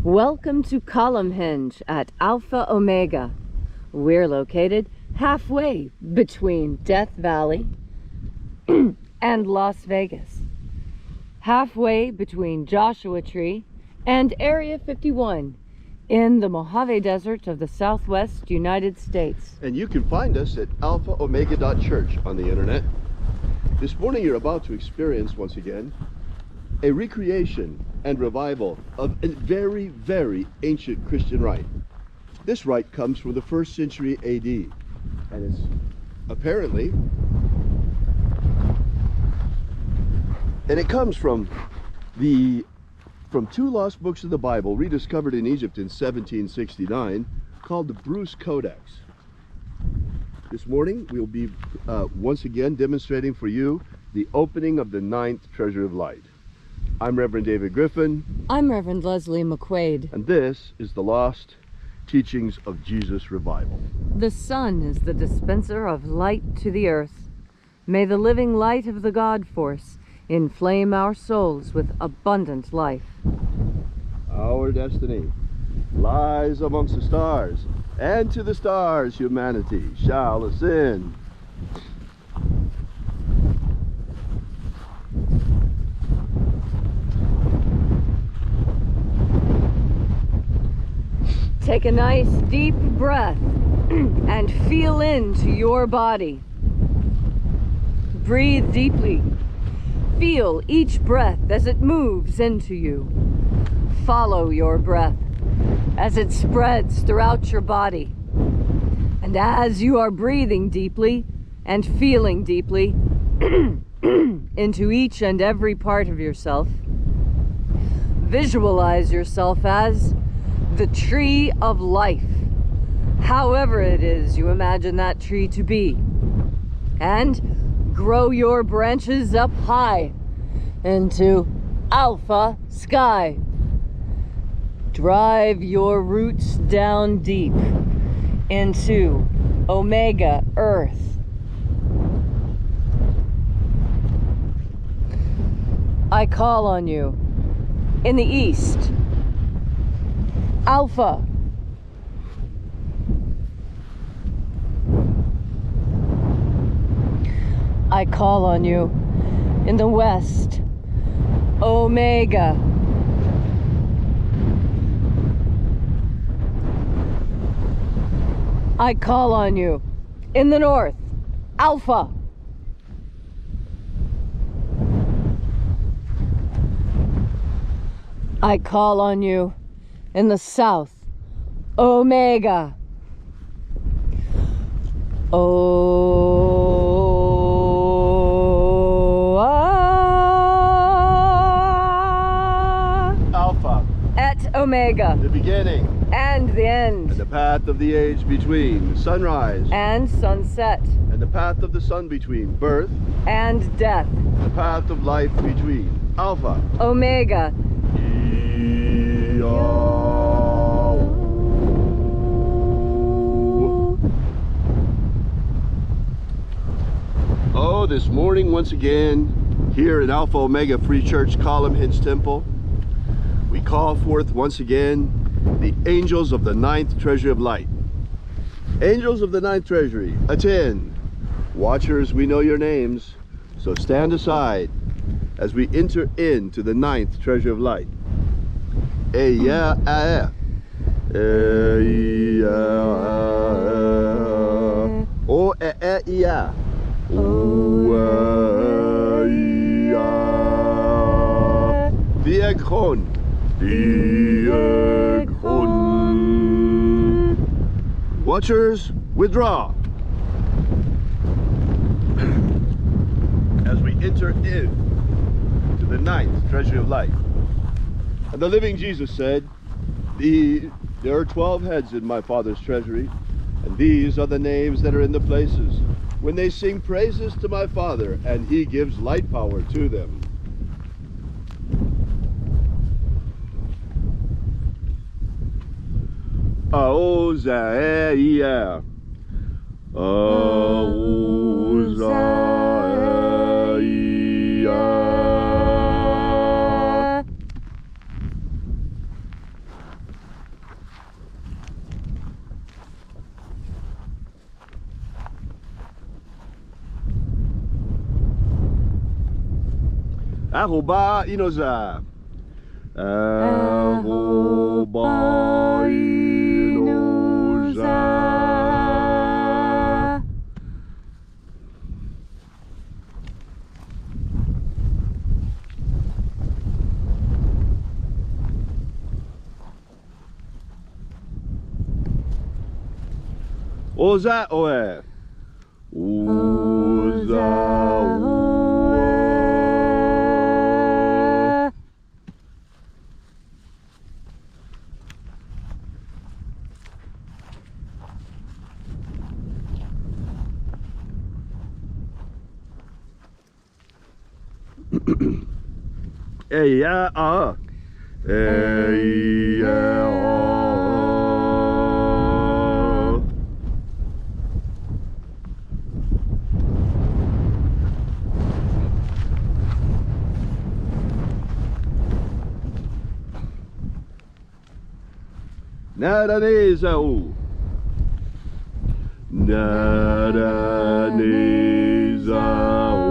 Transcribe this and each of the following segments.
Welcome to Columnhenge at Alpha Ωmega. We're located halfway between Death Valley and Las Vegas. Halfway between Joshua Tree and Area 51 in the Mojave Desert of the Southwest United States. And you can find us at alphaomega.church on the internet. This morning you're about to experience once again a recreation and revival of a very, very ancient Christian rite. This rite comes from the 1st century AD, and it's apparently, and it comes from two lost books of the Bible rediscovered in Egypt in 1769, called the Bruce Codex. This morning we'll be once again demonstrating for you the opening of the 9th Treasury of Light. I'm Reverend David Griffin. I'm Reverend Leslie McQuade. And this is the Lost Teachings of Jesus Revival. The sun is the dispenser of light to the earth. May the living light of the God force inflame our souls with abundant life. Our destiny lies amongst the stars, and to the stars humanity shall ascend. Take a nice deep breath and feel into your body. Breathe deeply. Feel each breath as it moves into you. Follow your breath as it spreads throughout your body. And as you are breathing deeply and feeling deeply into each and every part of yourself, visualize yourself as the tree of life, however it is you imagine that tree to be, and grow your branches up high into alpha sky. Drive your roots down deep into omega earth. I call on you in the east, Alpha. I call on you in the west, Omega. I call on you in the north, Alpha. I call on you in the south, Omega. Alpha. At Omega. The beginning. And the end. And the path of the age between sunrise and sunset. And the path of the sun between birth and death. The path of life between Alpha. Omega. Oh, this morning once again here in Alpha Ωmega Free Church, Columnhenge Temple, we call forth once again the angels of the 9th Treasury of Light. Angels of the 9th Treasury, attend. Watchers, we know your names, so stand aside as we enter into the 9th Treasury of Light. Watchers, withdraw as we enter into the 9th Treasury of Light. And the living Jesus said, there are 12 heads in my Father's treasury, and these are the names that are in the places when they sing praises to my Father, and he gives light power to them. Aozaia. Aozaia. Aruba inoza. Aruba inoza. Oza oe. Oza oe. Eya a. Eya a. Nadaneza o. Nadaneza o.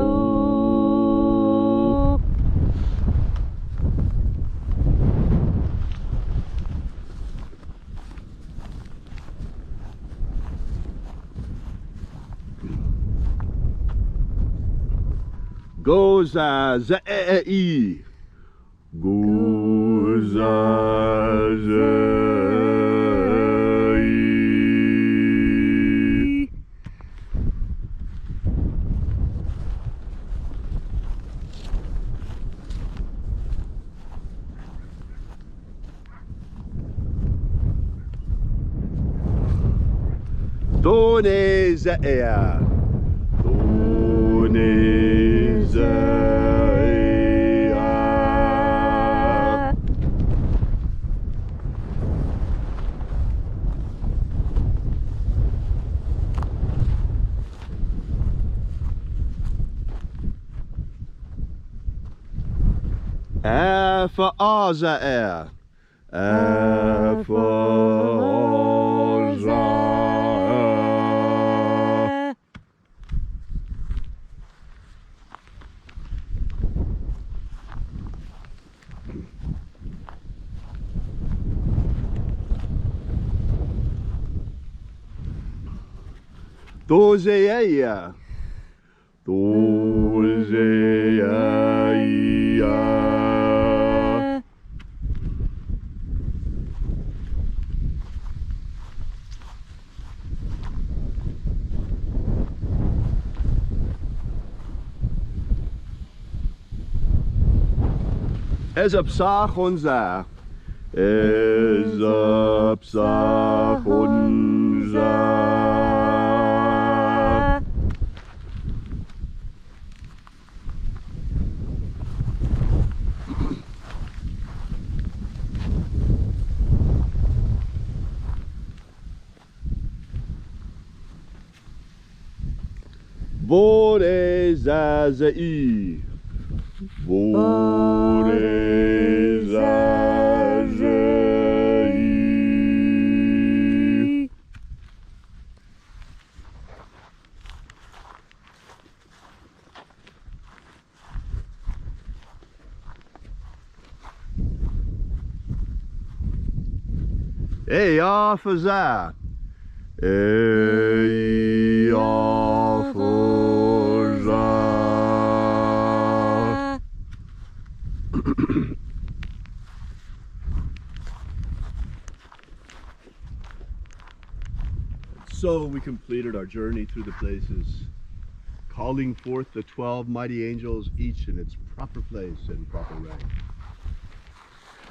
Goza za e. Goza za e. Done za ea. Done za ea. Alpha Ωmega ea. Alpha Ωmega. Dozeia. Dozeia. Es absach unser. Es absach unser. Bore zazei. Bore zazei. Hey, officer. Hey, officer. So we completed our journey through the places, calling forth the 12 mighty angels, each in its proper place and proper rank.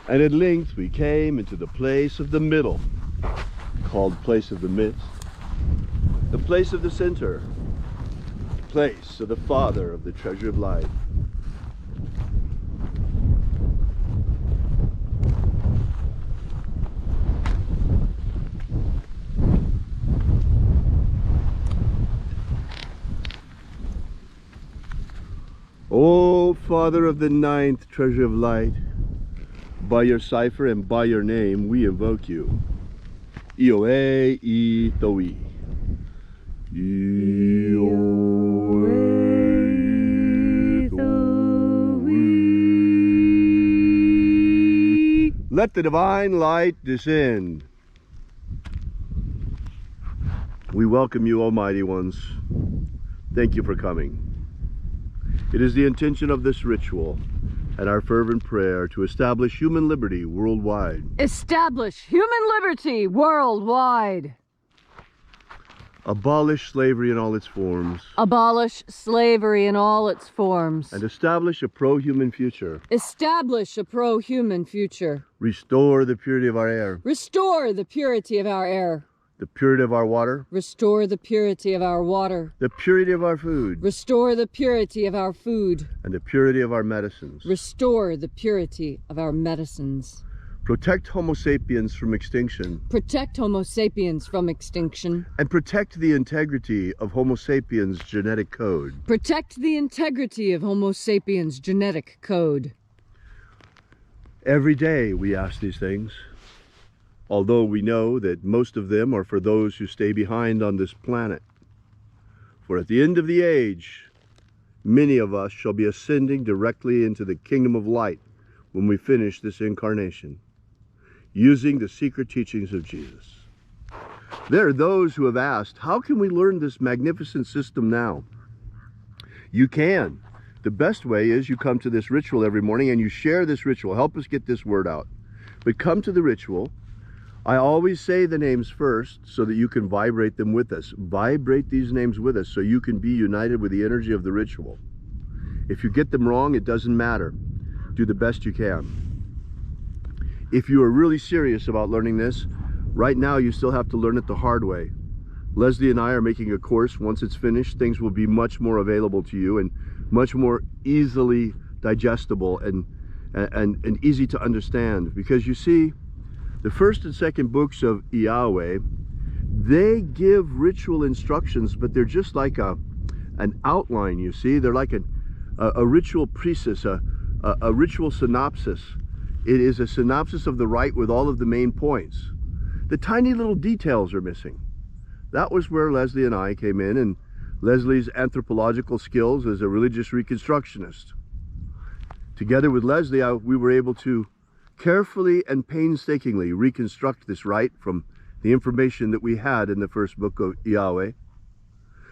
And at length we came into the place of the middle, called place of the midst, the place of the center, place of the Father of the Treasury of Light. O Father of the ninth Treasury of Light, by your cipher and by your name we invoke you. Ioe I Toi. Ioe I Toi. Let the divine light descend. We welcome you, Almighty Ones. Thank you for coming. It is the intention of this ritual and our fervent prayer to establish human liberty worldwide. Establish human liberty worldwide. Abolish slavery in all its forms. Abolish slavery in all its forms. And establish a pro-human future. Establish a pro-human future. Restore the purity of our air. Restore the purity of our air. The purity of our water. Restore the purity of our water. The purity of our food. Restore the purity of our food. And the purity of our medicines. Restore the purity of our medicines. Protect Homo sapiens from extinction. Protect Homo sapiens from extinction. And protect the integrity of Homo sapiens' genetic code. Protect the integrity of Homo sapiens' genetic code. Every day we ask these things, although we know that most of them are for those who stay behind on this planet. For at the end of the age, many of us shall be ascending directly into the kingdom of light when we finish this incarnation, using the secret teachings of Jesus. There are those who have asked, how can we learn this magnificent system now? You can. The best way is you come to this ritual every morning and you share this ritual. Help us get this word out. But come to the ritual. I always say the names first so that you can vibrate them with us. Vibrate these names with us so you can be united with the energy of the ritual. If you get them wrong, it doesn't matter. Do the best you can. If you are really serious about learning this, right now you still have to learn it the hard way. Leslie and I are making a course. Once it's finished, things will be much more available to you and much more easily digestible and easy to understand. Because you see, the first and second books of Yahweh, they give ritual instructions, but they're just like an outline, you see. They're like a ritual precis, a ritual synopsis. It is a synopsis of the rite with all of the main points. The tiny little details are missing. That was where Leslie and I came in, and Leslie's anthropological skills as a religious reconstructionist. Together with Leslie, we were able to carefully and painstakingly reconstruct this rite from the information that we had in the first book of Yahweh.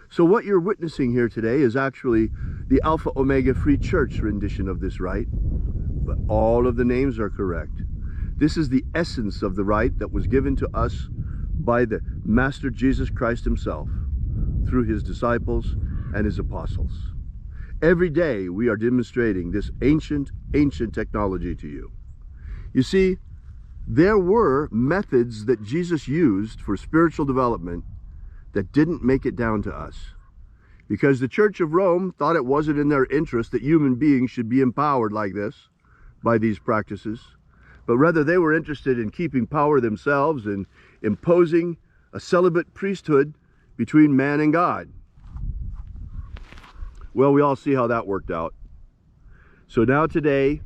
So what you're witnessing here today is actually the Alpha Ωmega Free Church rendition of this rite, but all of the names are correct. This is the essence of the rite that was given to us by the Master Jesus Christ himself through his disciples and his apostles. Every day we are demonstrating this ancient technology to you. You see, there were methods that Jesus used for spiritual development that didn't make it down to us, because the Church of Rome thought it wasn't in their interest that human beings should be empowered like this by these practices, but rather they were interested in keeping power themselves and imposing a celibate priesthood between man and God. Well, we all see how that worked out. So now today,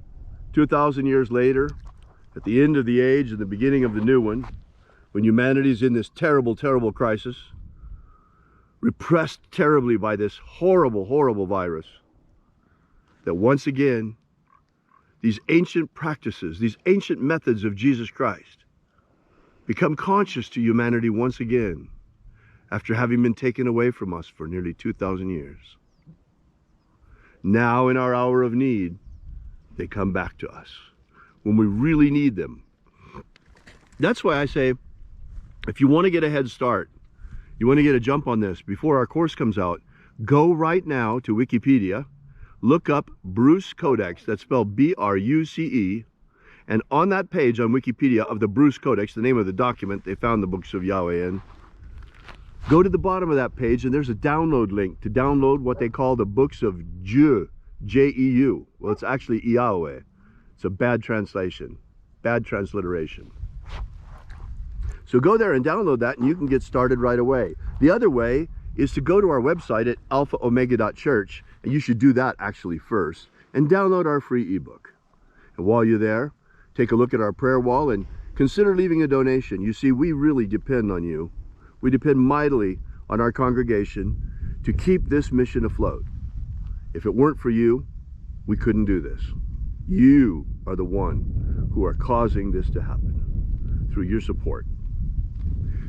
2,000 years later, at the end of the age and the beginning of the new one, when humanity's in this terrible crisis, repressed terribly by this horrible virus, that once again, these ancient practices, these ancient methods of Jesus Christ become conscious to humanity once again after having been taken away from us for nearly 2,000 years. Now in our hour of need, they come back to us when we really need them. That's why I say, if you want to get a head start, you want to get a jump on this before our course comes out, go right now to Wikipedia, look up Bruce Codex, that's spelled B-R-U-C-E, and on that page on Wikipedia of the Bruce Codex, the name of the document they found the books of Yahweh in, go to the bottom of that page and there's a download link to download what they call the books of Jeu, J-E-U. Well, it's actually Yahweh. It's a bad translation, bad transliteration. So go there and download that and you can get started right away. The other way is to go to our website at alphaomega.church, and you should do that actually first, and download our free ebook. And while you're there, take a look at our prayer wall and consider leaving a donation. You see, we really depend on you. We depend mightily on our congregation to keep this mission afloat. If it weren't for you, we couldn't do this. You are the one who are causing this to happen through your support.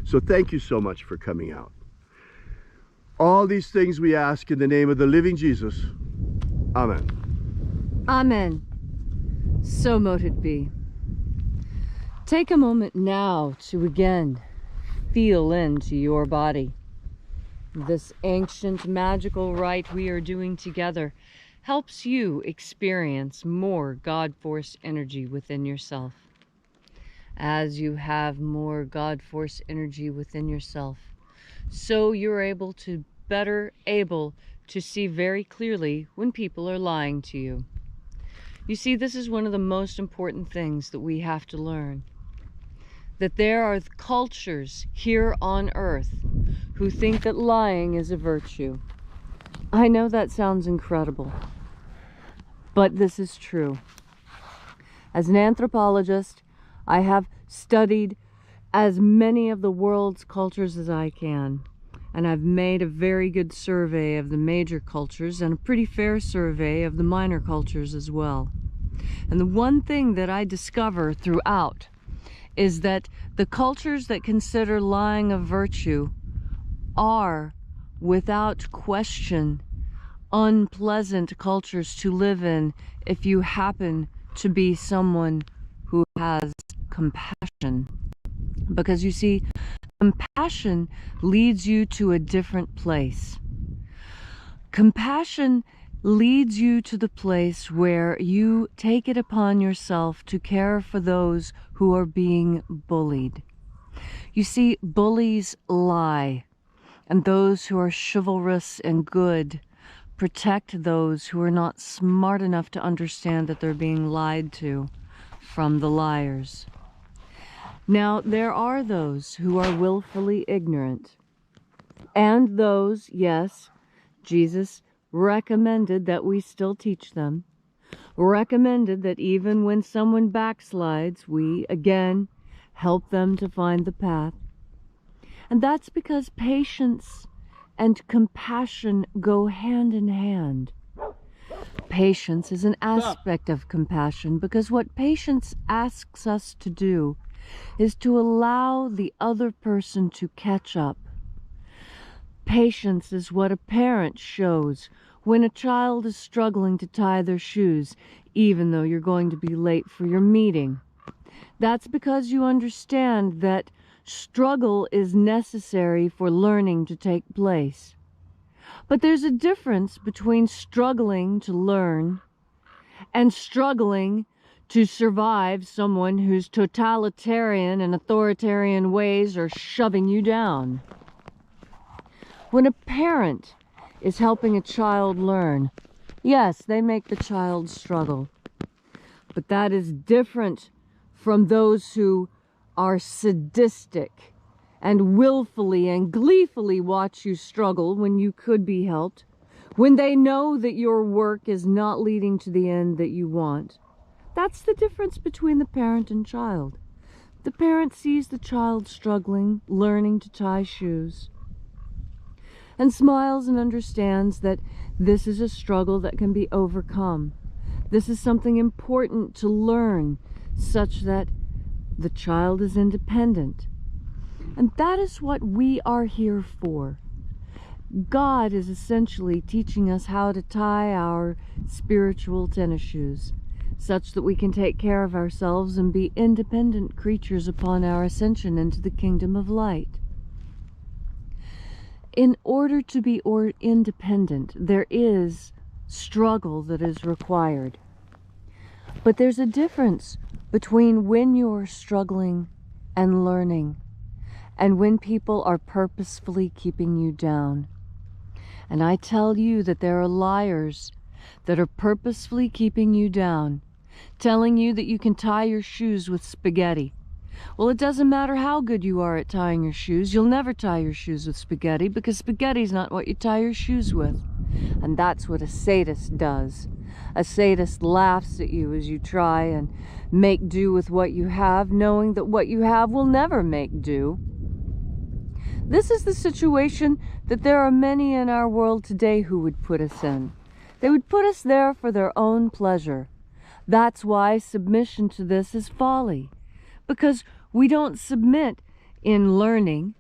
So thank you so much for coming out. All these things we ask in the name of the living Jesus. Amen. Amen. So mote it be. Take a moment now to again feel into your body. This ancient magical rite we are doing together helps you experience more God Force energy within yourself. As you have more God Force energy within yourself, so you're better able to see very clearly when people are lying to you. You see, this is one of the most important things that we have to learn. That there are cultures here on earth who think that lying is a virtue. I know that sounds incredible, but this is true. As an anthropologist, I have studied as many of the world's cultures as I can, and I've made a very good survey of the major cultures and a pretty fair survey of the minor cultures as well. And the one thing that I discover throughout is that the cultures that consider lying a virtue are, without question, unpleasant cultures to live in if you happen to be someone who has compassion. Because you see, compassion leads you to a different place. Compassion leads you to the place where you take it upon yourself to care for those who are being bullied. You see, bullies lie, and those who are chivalrous and good protect those who are not smart enough to understand that they're being lied to from the liars. Now, there are those who are willfully ignorant, and those, yes, Jesus recommended that we still teach them, recommended that even when someone backslides, we again help them to find the path. And that's because patience and compassion go hand in hand. Patience is an aspect of compassion, because what patience asks us to do is to allow the other person to catch up. Patience is what a parent shows when a child is struggling to tie their shoes, even though you're going to be late for your meeting. That's because you understand that struggle is necessary for learning to take place. But there's a difference between struggling to learn and struggling to survive someone whose totalitarian and authoritarian ways are shoving you down. When a parent is helping a child learn, yes, they make the child struggle. But that is different from those who are sadistic and willfully and gleefully watch you struggle when you could be helped, when they know that your work is not leading to the end that you want. That's the difference between the parent and child. The parent sees the child struggling, learning to tie shoes, and smiles and understands that this is a struggle that can be overcome. This is something important to learn, such that the child is independent. And that is what we are here for. God is essentially teaching us how to tie our spiritual tennis shoes, such that we can take care of ourselves and be independent creatures upon our ascension into the kingdom of light. In order to be independent, there is struggle that is required. But there's a difference between when you're struggling and learning, and when people are purposefully keeping you down. And I tell you that there are liars that are purposefully keeping you down, telling you that you can tie your shoes with spaghetti. Well, it doesn't matter how good you are at tying your shoes. You'll never tie your shoes with spaghetti, because spaghetti's not what you tie your shoes with. And that's what a sadist does. A sadist laughs at you as you try and make do with what you have, knowing that what you have will never make do. This is the situation that there are many in our world today who would put us in. They would put us there for their own pleasure. That's why submission to this is folly. Because we don't submit in learning,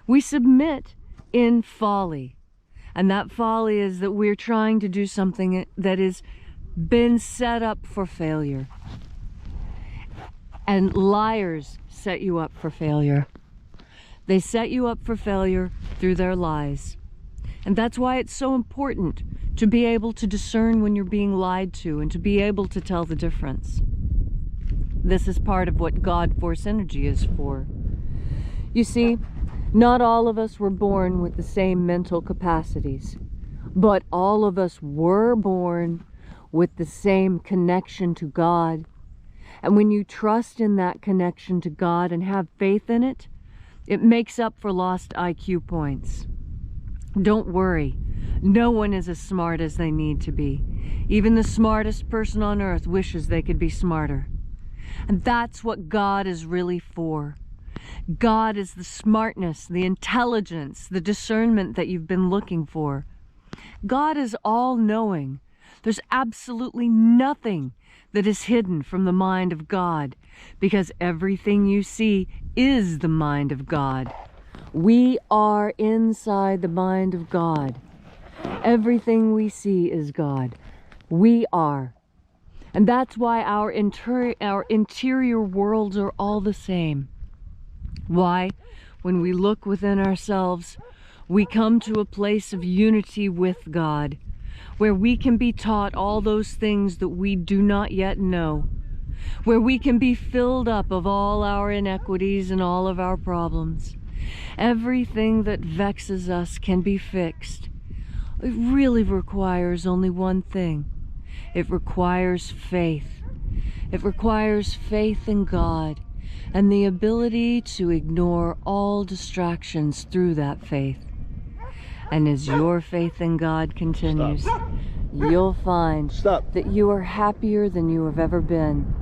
we submit in folly. And that folly is that we're trying to do something that has been set up for failure. And liars set you up for failure. They set you up for failure through their lies. And that's why it's so important to be able to discern when you're being lied to and to be able to tell the difference. This is part of what God Force energy is for. You see, not all of us were born with the same mental capacities, but all of us were born with the same connection to God. And when you trust in that connection to God and have faith in it, it makes up for lost IQ points. Don't worry. No one is as smart as they need to be. Even the smartest person on earth wishes they could be smarter. And that's what God is really for. God is the smartness, the intelligence, the discernment that you've been looking for. God is all-knowing. There's absolutely nothing that is hidden from the mind of God, because everything you see is the mind of God. We are inside the mind of God. Everything we see is God. We are. And that's why our interior worlds are all the same. Why? When we look within ourselves, we come to a place of unity with God, where we can be taught all those things that we do not yet know, where we can be filled up of all our inequities and all of our problems. Everything that vexes us can be fixed. It really requires only one thing. It requires faith. It requires faith in God and the ability to ignore all distractions through that faith. And as your faith in God continues, you'll find that you are happier than you have ever been,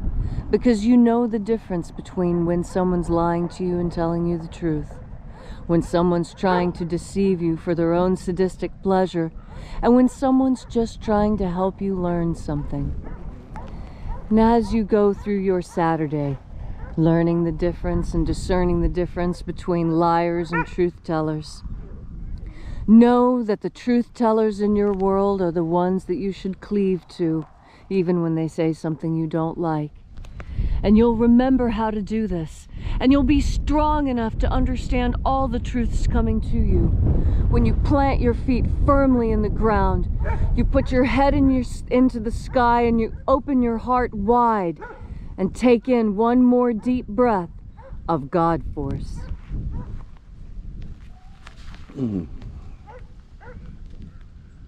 because you know the difference between when someone's lying to you and telling you the truth, when someone's trying to deceive you for their own sadistic pleasure, and when someone's just trying to help you learn something. And as you go through your Saturday, learning the difference and discerning the difference between liars and truth tellers, know that the truth tellers in your world are the ones that you should cleave to, even when they say something you don't like. And you'll remember how to do this. And you'll be strong enough to understand all the truths coming to you. When you plant your feet firmly in the ground, you put your head into the sky and you open your heart wide and take in one more deep breath of God Force.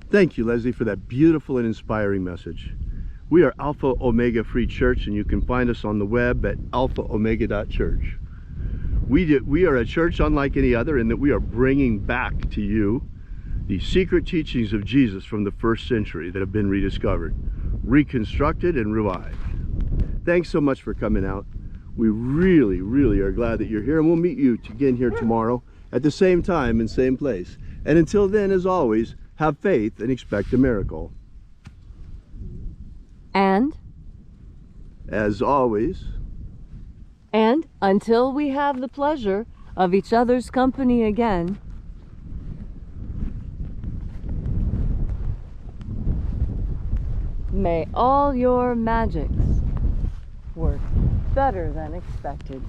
Thank you, Leslie, for that beautiful and inspiring message. We are Alpha Ωmega Free Church, and you can find us on the web at alphaomega.church. We are a church unlike any other in that we are bringing back to you the secret teachings of Jesus from the first century that have been rediscovered, reconstructed, and revived. Thanks so much for coming out. We really, really are glad that you're here, and we'll meet you again here tomorrow at the same time and same place. And until then, as always, have faith and expect a miracle. And, as always, and until we have the pleasure of each other's company again, may all your magics work better than expected.